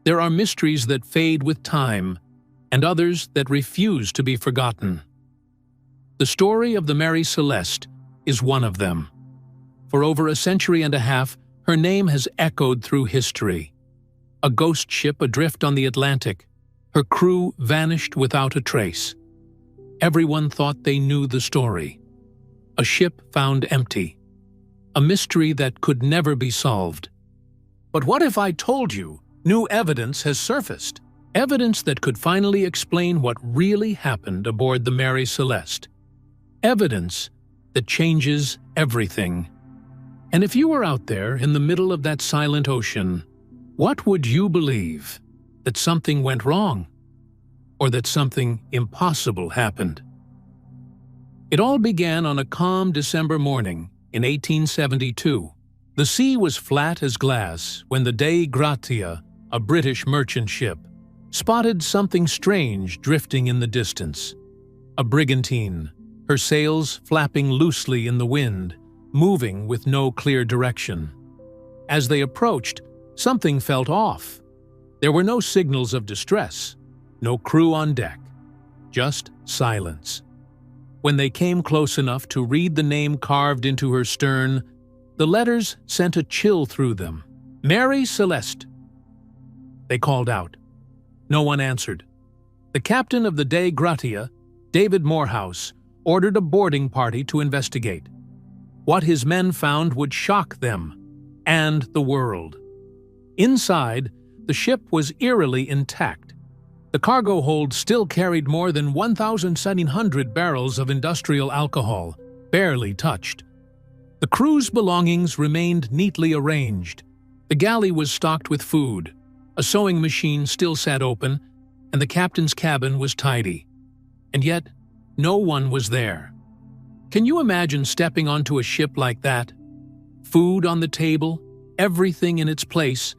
There are mysteries that fade with time, and others that refuse to be forgotten. The story of the Mary Celeste is one of them. For over a century and a half, her name has echoed through history. A ghost ship adrift on the Atlantic, her crew vanished without a trace. Everyone thought they knew the story. A ship found empty. A mystery that could never be solved. But what if I told you new evidence has surfaced? Evidence that could finally explain what really happened aboard the Mary Celeste. Evidence that changes everything. And if you were out there in the middle of that silent ocean, what would you believe? That something went wrong? Or that something impossible happened? It all began on a calm December morning in 1872. The sea was flat as glass when the Dei Gratia, a British merchant ship, spotted something strange drifting in the distance. A brigantine, her sails flapping loosely in the wind, moving with no clear direction. As they approached, something felt off. There were no signals of distress, no crew on deck, just silence. When they came close enough to read the name carved into her stern, the letters sent a chill through them. Mary Celeste. They called out. No one answered. The captain of the Dei Gratia, David Morehouse, ordered a boarding party to investigate. What his men found would shock them and the world. Inside, the ship was eerily intact. The cargo hold still carried more than 1,700 barrels of industrial alcohol, barely touched. The crew's belongings remained neatly arranged. The galley was stocked with food. A sewing machine still sat open, and the captain's cabin was tidy. And yet, no one was there. Can you imagine stepping onto a ship like that? Food on the table, everything in its place,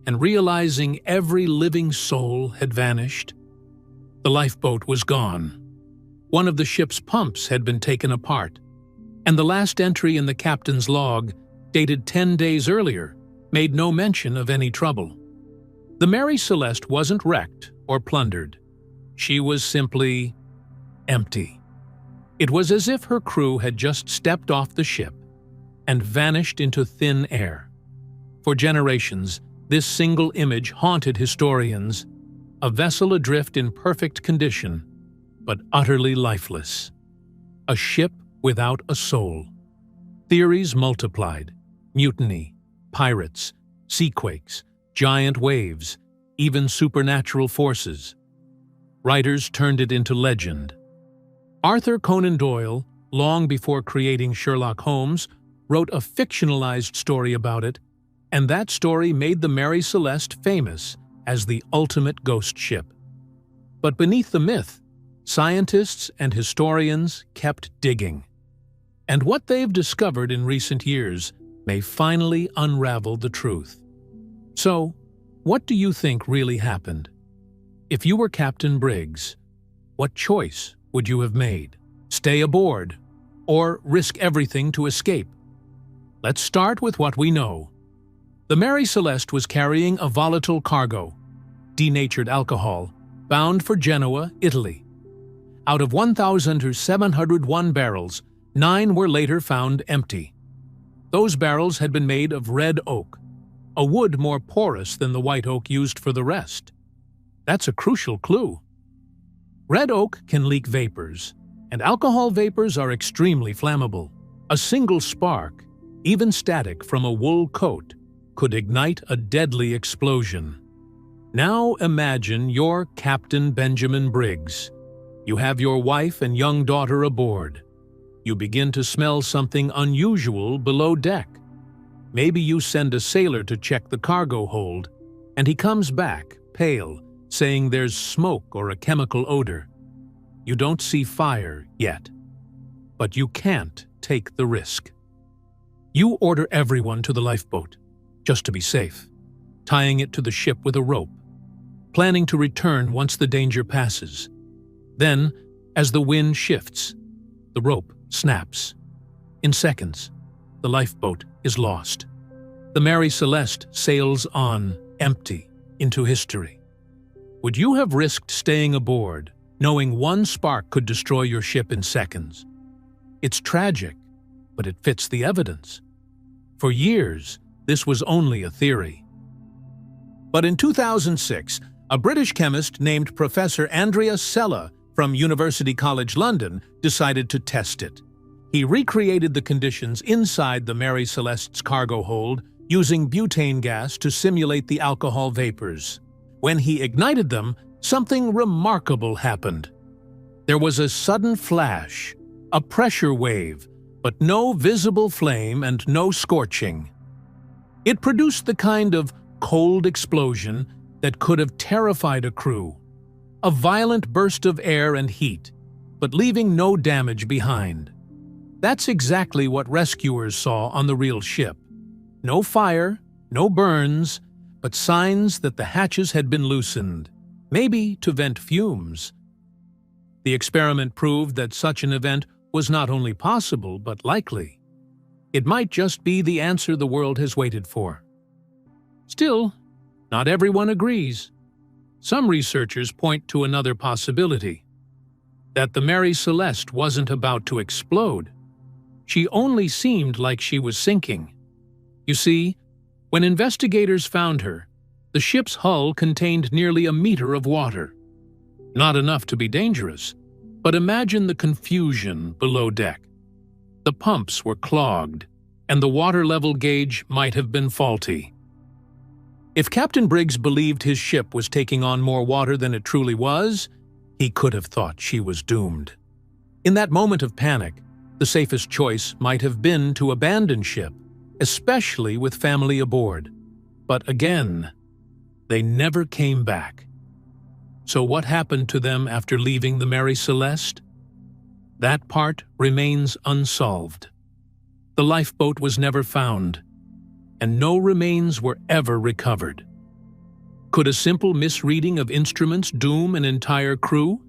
and realizing every living soul had vanished? The lifeboat was gone. One of the ship's pumps had been taken apart, and the last entry in the captain's log, dated 10 days earlier, made no mention of any trouble. The Mary Celeste wasn't wrecked or plundered. She was simply empty. It was as if her crew had just stepped off the ship and vanished into thin air. For generations, this single image haunted historians, a vessel adrift in perfect condition, but utterly lifeless. A ship without a soul. Theories multiplied: mutiny, pirates, seaquakes, giant waves, even supernatural forces. Writers turned it into legend. Arthur Conan Doyle, long before creating Sherlock Holmes, wrote a fictionalized story about it, and that story made the Mary Celeste famous as the ultimate ghost ship. But beneath the myth, scientists and historians kept digging. And what they've discovered in recent years may finally unravel the truth. So, what do you think really happened? If you were Captain Briggs, what choice would you have made? Stay aboard, or risk everything to escape? Let's start with what we know. The Mary Celeste was carrying a volatile cargo, denatured alcohol, bound for Genoa, Italy. Out of 1,701 barrels, 9 were later found empty. Those barrels had been made of red oak, a wood more porous than the white oak used for the rest. That's a crucial clue. Red oak can leak vapors, and alcohol vapors are extremely flammable. A single spark, even static from a wool coat, could ignite a deadly explosion. Now imagine you're Captain Benjamin Briggs. You have your wife and young daughter aboard. You begin to smell something unusual below deck. Maybe you send a sailor to check the cargo hold, and he comes back, pale, saying there's smoke or a chemical odor. You don't see fire yet, but you can't take the risk. You order everyone to the lifeboat, just to be safe, tying it to the ship with a rope, planning to return once the danger passes. Then, as the wind shifts, the rope snaps. In seconds, the lifeboat is lost. The Mary Celeste sails on, empty, into history. Would you have risked staying aboard, knowing one spark could destroy your ship in seconds? It's tragic, but it fits the evidence. For years, this was only a theory. But in 2006, a British chemist named Professor Mary Celeste from University College London decided to test it. He recreated the conditions inside the Mary Celeste's cargo hold using butane gas to simulate the alcohol vapors. When he ignited them, something remarkable happened. There was a sudden flash, a pressure wave, but no visible flame and no scorching. It produced the kind of cold explosion that could have terrified a crew. A violent burst of air and heat, but leaving no damage behind. That's exactly what rescuers saw on the real ship. No fire, no burns, but signs that the hatches had been loosened, maybe to vent fumes. The experiment proved that such an event was not only possible, but likely. It might just be the answer the world has waited for. Still, not everyone agrees. Some researchers point to another possibility, that the Mary Celeste wasn't about to explode. She only seemed like she was sinking. You see, when investigators found her, the ship's hull contained nearly a meter of water. Not enough to be dangerous, but imagine the confusion below deck. The pumps were clogged, and the water level gauge might have been faulty. If Captain Briggs believed his ship was taking on more water than it truly was, he could have thought she was doomed. In that moment of panic, the safest choice might have been to abandon ship, especially with family aboard. But again, they never came back. So what happened to them after leaving the Mary Celeste? That part remains unsolved. The lifeboat was never found, and no remains were ever recovered. Could a simple misreading of instruments doom an entire crew?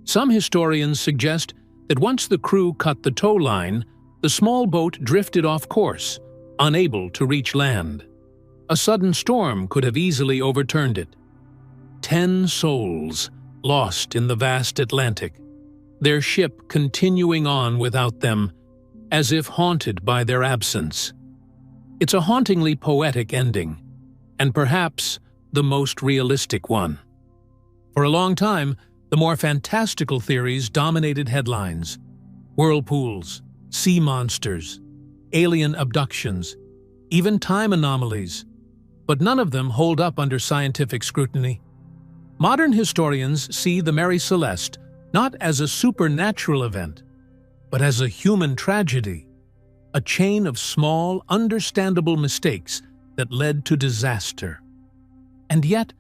Some historians suggest that once the crew cut the tow line, the small boat drifted off course, unable to reach land. A sudden storm could have easily overturned it. 10 souls lost in the vast Atlantic, their ship continuing on without them, as if haunted by their absence. It's a hauntingly poetic ending, and perhaps the most realistic one. For a long time, the more fantastical theories dominated headlines. Whirlpools, sea monsters, alien abductions, even time anomalies, but none of them hold up under scientific scrutiny. Modern historians see the Mary Celeste not as a supernatural event, but as a human tragedy, a chain of small, understandable mistakes that led to disaster. And yet,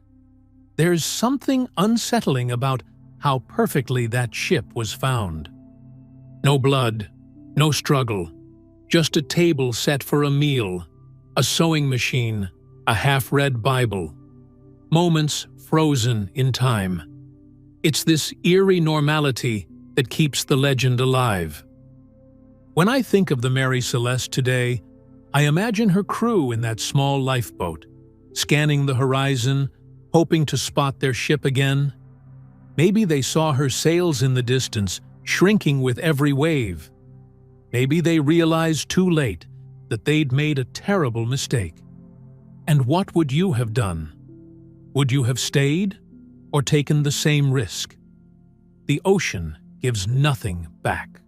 there's something unsettling about how perfectly that ship was found. No blood, no struggle, just a table set for a meal, a sewing machine, a half-read Bible, moments frozen in time. It's this eerie normality that keeps the legend alive. When I think of the Mary Celeste today, I imagine her crew in that small lifeboat, scanning the horizon, hoping to spot their ship again. Maybe they saw her sails in the distance, shrinking with every wave. Maybe they realized too late that they'd made a terrible mistake. And what would you have done? Would you have stayed or taken the same risk? The ocean gives nothing back.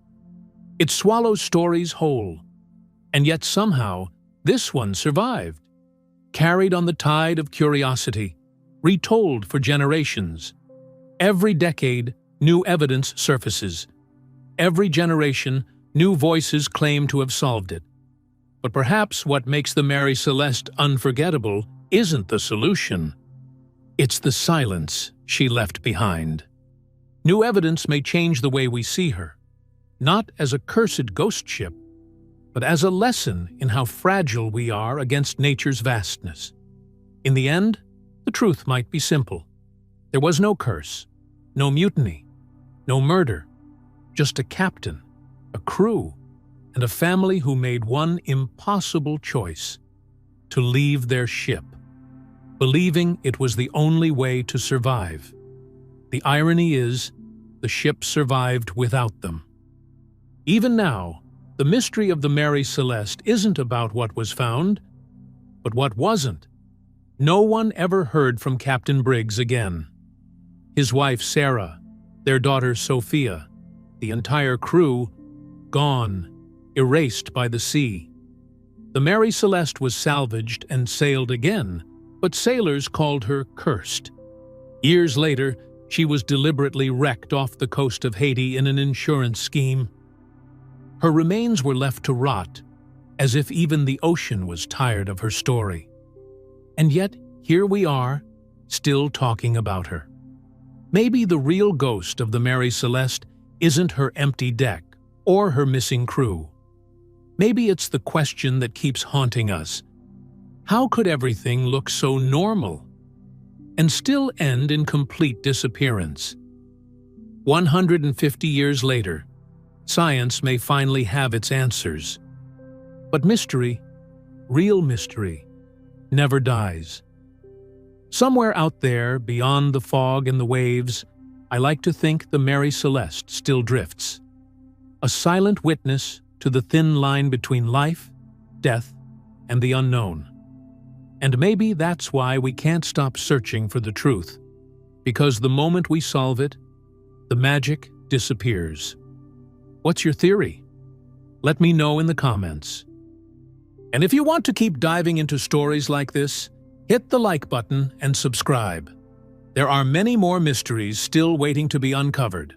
It swallows stories whole, and yet somehow this one survived, carried on the tide of curiosity, retold for generations. Every decade, new evidence surfaces. Every generation, new voices claim to have solved it. But perhaps what makes the Mary Celeste unforgettable isn't the solution. It's the silence she left behind. New evidence may change the way we see her, not as a cursed ghost ship, but as a lesson in how fragile we are against nature's vastness. In the end, the truth might be simple. There was no curse, no mutiny, no murder, just a captain, a crew, and a family who made one impossible choice: to leave their ship, believing it was the only way to survive. The irony is, the ship survived without them. Even now, the mystery of the Mary Celeste isn't about what was found, but what wasn't. No one ever heard from Captain Briggs again. His wife Sarah, their daughter Sophia, the entire crew, gone, erased by the sea. The Mary Celeste was salvaged and sailed again, but sailors called her cursed. Years later, she was deliberately wrecked off the coast of Haiti in an insurance scheme. Her remains were left to rot, as if even the ocean was tired of her story. And yet, here we are, still talking about her. Maybe the real ghost of the Mary Celeste isn't her empty deck or her missing crew. Maybe it's the question that keeps haunting us. How could everything look so normal and still end in complete disappearance? 150 years later, science may finally have its answers. But mystery, real mystery, never dies. Somewhere out there, beyond the fog and the waves, I like to think the Mary Celeste still drifts. A silent witness to the thin line between life, death, and the unknown. And maybe that's why we can't stop searching for the truth, because the moment we solve it, the magic disappears. What's your theory? Let me know in the comments. And if you want to keep diving into stories like this, hit the like button and subscribe. There are many more mysteries still waiting to be uncovered.